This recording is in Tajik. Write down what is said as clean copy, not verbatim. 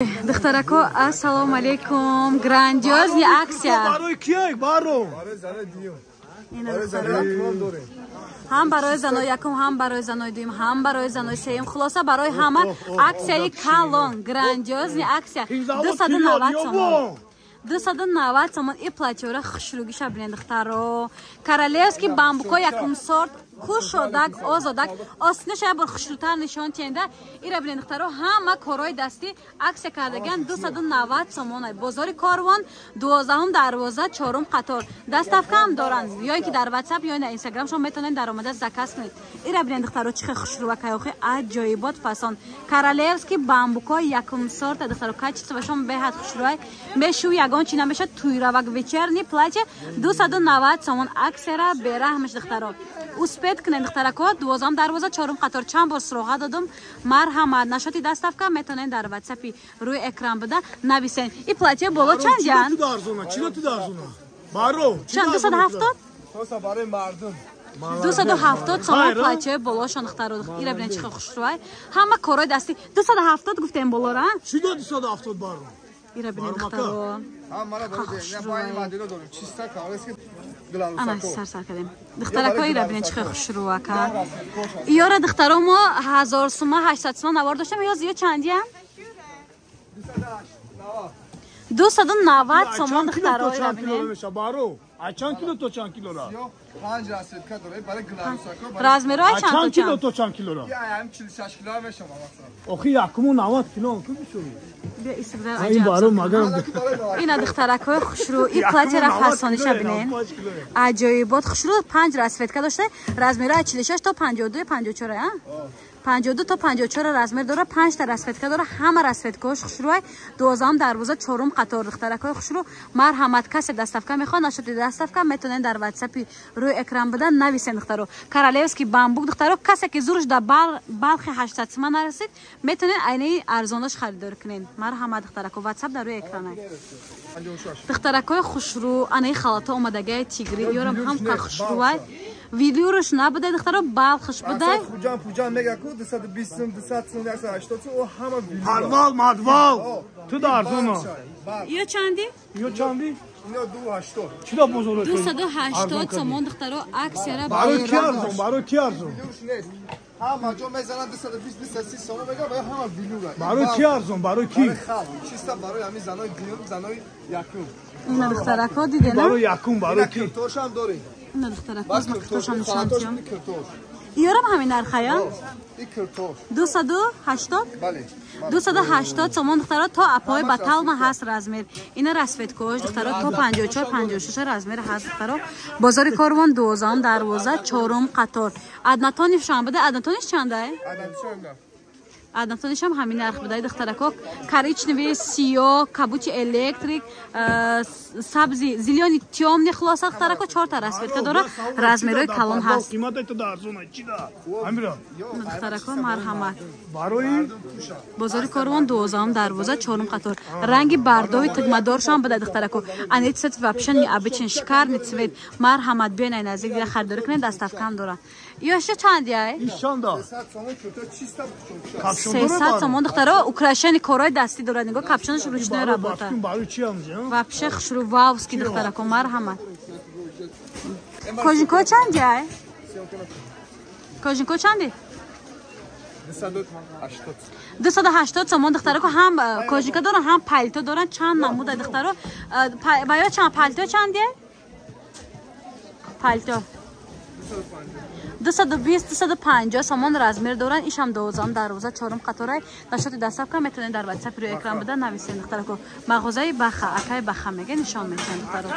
Духтарако, ассалому алейкум. Грандиозная акция. Ҳам барои занои якум, ҳам барои занои дуюм, ҳам барои занои сеюм. Хулоса барои ҳама аксияи калон, грандиозная акция. 290 сомон. 290 сомон. И платёра хушругиша бинен духтаро. Королевский бамбуко якум сорт. Кушодак, озодак, осинашая бор хушрутар нишон тенда. Ира бинен духтаро ҳама корои дастӣ аксия кардаган 290 сомон. Бозори Корвон 12 дарвоза 4 қатор. Доставка ҳам доранд. Ёй ки дар WhatsApp ёй на Instagram шумо метавонед даромада заказ кунед. Ира бинен духтаро чихе хушрувака ёхи аҷоибот фасон. Королевский бамбуко якум сорт духтаро качество шумо беҳад хушрувай. Мешу ягон чи намеша туйравак вечерни платье 290 сомон. Аксияра бераҳмаш духтаро. Успет кунед духтарако 12 дарвоза 4 қатор. Чанд бор суроға дадум. Марҳамат нашоти доставка метавонед дар WhatsApp рӯи экран буда нависен. И платье боло чанд ян? Чило ту дарзона. Баро. Чанд 270? Хоса барои мардум. 270 сомон платье боло шон духтаро. Ира бинен чихе хушрувай. Ҳама корои дастӣ 270 гуфтем болора? Чӣ 270 баро? Ира бинен духтаро. Ана сар кардем. Духтарако ира бинен чихе хушрувака. Иёра духтаро мо 1000 сума 800 сума навор доштам. Ё зиё чандиам? 290 сомон духтаро ира бинен. А чанд кило то чанд килора? 5 расветка дорад барои гладусако. Размерой чанд чанд кило то чанд килора? Я ам 46 кило мешавам аксар. Охи якум 90 кило ку бишури. Бе истибдар Ай баро магар. Ина духтарако хушру и платьера фасониша бинен. Аҷоибот хушру 5 расветка дошта. Размерой 46 то 52 54 а? 52 то 54 размер дора, 5 та расветка дора. Ҳама расветкаош хушруай 12 дарвоза 4 қатор духтаракои хушру. Марҳамат касе доставка мехоҳад, нашоти доставка метавонед дар WhatsApp рӯи экран буда нависен духтаро. Королевский бамбук духтаро касе ки зурш да балхи 800 сомон нарасид, метавонед айнаи арзонош харидор кунед. Марҳамат духтарако WhatsApp дар рӯи экран. Духтаракои хушру анаи халато омадагай тигри ёрам ҳам хушруай. Видеош набуде духтаро балхш будай. Пуҷан мегаку 220 280 о ҳама видео. Подвал, мадвал. Ту дарзона. Ё чанди? Ё чанди? Ино 280. Чида бозор? 280 сомон духтаро аксияра барои ки арзон, барои ки арзон? Ҳама ҷо мезанад 220 230 сомон мега ва ҳама видео. Барои ки арзон, барои ки? Чиста барои ҳами занои дуюм, занои якум. Ина духтарако дидена? Барои якум, барои ки? Киртошам дорем. Ина духтарако киртошам нишонтиём. Киртош. Иёрам ҳамин нархая? И киртош. 280? Бале. 280 сомон духтаро то апои баталма ҳаст размер. Ина расветкош духтаро то 54 56 размер ҳаст духтаро. Бозори Корвон 12 дарвоза 4 қатор. Аднатониш шам буда, аднатониш чандай? Аднатониш ҳам ҳамин нарх будай духтарако. Коричневый, сиё, кабучи электрик, сабзи, зелёни тёмный хулоса духтарако 4 та расветка дора. Размерои калон ҳаст. Қиматай то дарзона чида? Амира. Духтарако марҳамат. Барои Бозори Корвон 12 дарвоза 4 қатор. Ранги бардови тугмадор шам буда духтарако. Ани цвет вообще необычный, шикарный цвет. Марҳамат бия най наздик дира харидор кунед, доставка ҳам дора. Ёша чанд яй? ишанда. 300 сомон духтаро украшени корои дастӣ дорад. Нигоҳ капшонаш ручной работа. Барои чи ам? Вообще хушрувавски духтарако марҳамат. Кожинко чанд яй? Кожинко чанди? 280 сомон духтарако. Ҳам кожинка доран, ҳам палто доран. Чанд намуда духтаро? Ва ё чанд палто чанд яй? Палто 220-250 сомон размер доран. ишам 12 дарвоза 4 қаторай. нашоти доставка метавонед дар WhatsApp рӯи экран буда нависен духтарако. мағозаи баха акай баха мега нишон метавонед духтаро.